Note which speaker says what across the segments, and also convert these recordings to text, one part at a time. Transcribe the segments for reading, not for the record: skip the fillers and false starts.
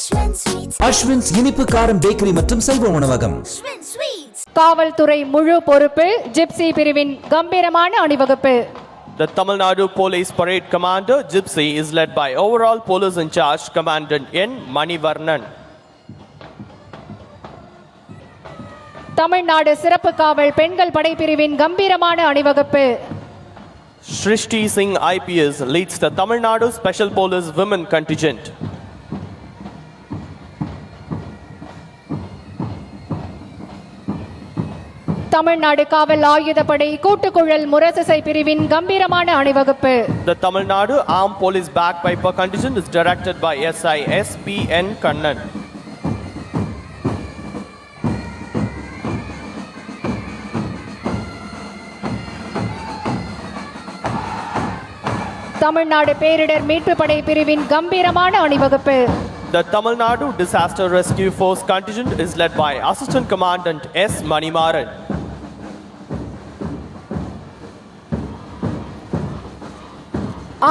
Speaker 1: அஸ்வின்ஸ் இனிப்பு காரம் பேக்கரி மற்றும் சைவ உணவகம்.
Speaker 2: காவல்துறை முழு பொறுப்பு ஜிப்சி பிரிவின் கம்பீரமான அணிவகுப்பு.
Speaker 3: The Tamil Nadu Police Parade Commander Gypsy is led by Overall Police in Charge Commandant N. Manivarnan.
Speaker 2: Tamil Nadu சிறப்பு காவல் பெண்கள் படைப்பிரிவின் கம்பீரமான அணிவகுப்பு.
Speaker 3: Shrishti Singh IPS leads the Tamil Nadu Special Police Women Contingent.
Speaker 2: Tamil Nadu காவல் ஆயுதப்படை கூட்டுக்குழல் முரசிசை பிரிவின் கம்பீரமான அணிவகுப்பு.
Speaker 3: The Tamil Nadu Armed Police Bagpiper Contingent is directed by SI SPN Kannan.
Speaker 2: Tamil Nadu பேரிடர் மீட்பு படை பிரிவின் கம்பீரமான அணிவகுப்பு.
Speaker 3: The Tamil Nadu Disaster Rescue Force Contingent is led by Assistant Commandant S. Manimaran.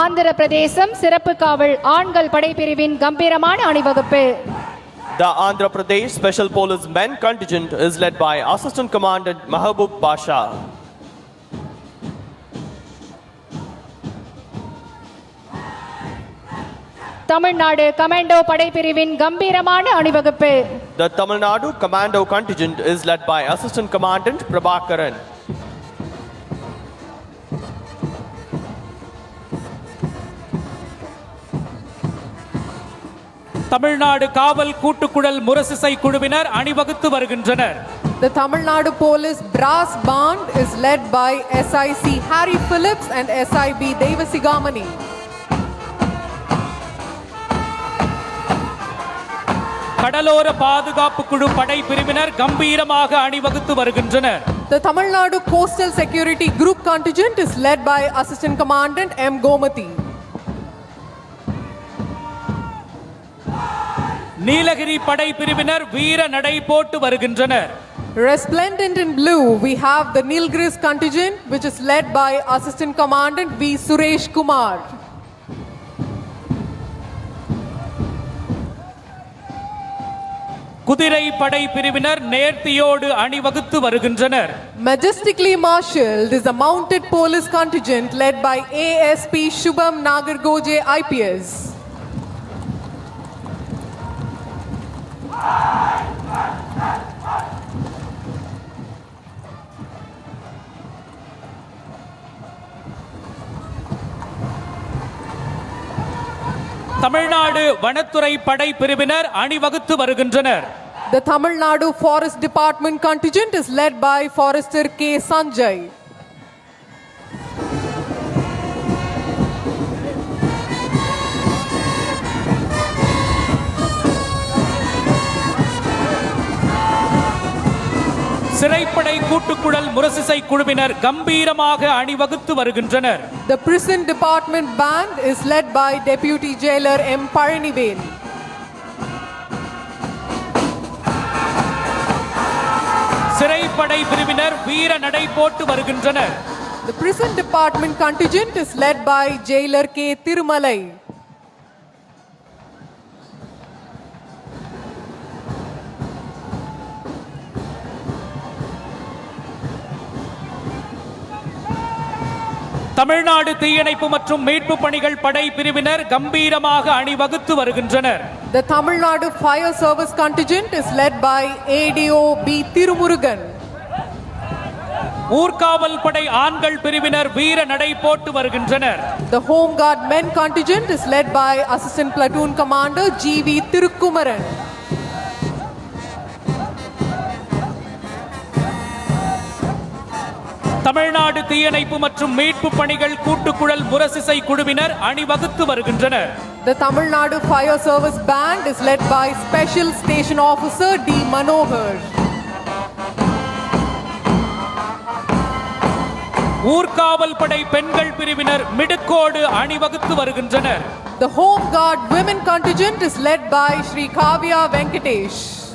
Speaker 2: Andhra பிரதேசம் சிறப்பு காவல் ஆண்கள் படைப்பிரிவின் கம்பீரமான அணிவகுப்பு.
Speaker 3: The Andhra Pradesh Special Police Men Contingent is led by Assistant Commandant Mahabub Basha.
Speaker 2: Tamil Nadu commando படைப்பிரிவின் கம்பீரமான அணிவகுப்பு.
Speaker 3: The Tamil Nadu Commando Contingent is led by Assistant Commandant Prabhakaran.
Speaker 4: Tamil Nadu காவல் கூட்டுக்குழல் முரசிசை குழுவினர் அணிவகுத்து வருகின்றனர்.
Speaker 5: The Tamil Nadu Police Brass Band is led by SIC Harry Phillips and SIB Devasigamani.
Speaker 4: கடலோர பாதுகாப்பு குழு படை பிரிவினர் கம்பீரமாக அணிவகுத்து வருகின்றனர்.
Speaker 5: The Tamil Nadu Coastal Security Group Contingent is led by Assistant Commandant M. Gomati.
Speaker 4: Nilgiri படை பிரிவினர் வீர நடை போட்டு வருகின்றனர்.
Speaker 5: Resplendent in blue, we have the Nilgiris contingent, which is led by Assistant Commandant V. Suresh Kumar.
Speaker 4: குதிரை படை பிரிவினர் நேர்த்தியோடு அணிவகுத்து வருகின்றனர்.
Speaker 5: Majestically marshaled is the mounted police contingent led by ASP Shubham Nagargoje IPS.
Speaker 4: Tamil Nadu வனத்துறை படை பிரிவினர் அணிவகுத்து வருகின்றனர்.
Speaker 5: The Tamil Nadu Forest Department contingent is led by Forester K. Sanjay.
Speaker 4: சிறைப்படை கூட்டுக்குழல் முரசிசை குழுவினர் கம்பீரமாக அணிவகுத்து வருகின்றனர்.
Speaker 5: The Prison Department Band is led by Deputy Jailer M. Paranivel.
Speaker 4: சிறைப்படை பிரிவினர் வீர நடை போட்டு வருகின்றனர்.
Speaker 5: The Prison Department contingent is led by Jailer K. Tirumalai.
Speaker 4: Tamil Nadu தீயணைப்பு மற்றும் மீட்பு பணிகள் படை பிரிவினர் கம்பீரமாக அணிவகுத்து வருகின்றனர்.
Speaker 5: The Tamil Nadu Fire Service contingent is led by ADO B. Tirumurugan.
Speaker 4: ஊர்காவல் படை ஆண்கள் பிரிவினர் வீர நடை போட்டு வருகின்றனர்.
Speaker 5: The Home Guard Men contingent is led by Assistant Platoon Commander G.V. Tirukkumaran.
Speaker 4: Tamil Nadu தீயணைப்பு மற்றும் மீட்பு பணிகள் கூட்டுக்குழல் முரசிசை குழுவினர் அணிவகுத்து வருகின்றனர்.
Speaker 5: The Tamil Nadu Fire Service Band is led by Special Station Officer D. Manohar.
Speaker 4: ஊர்காவல் படை பெண்கள் பிரிவினர் மிடுக்கோடு அணிவகுத்து வருகின்றனர்.
Speaker 5: The Home Guard Women contingent is led by Sri Kavya Venkatesh.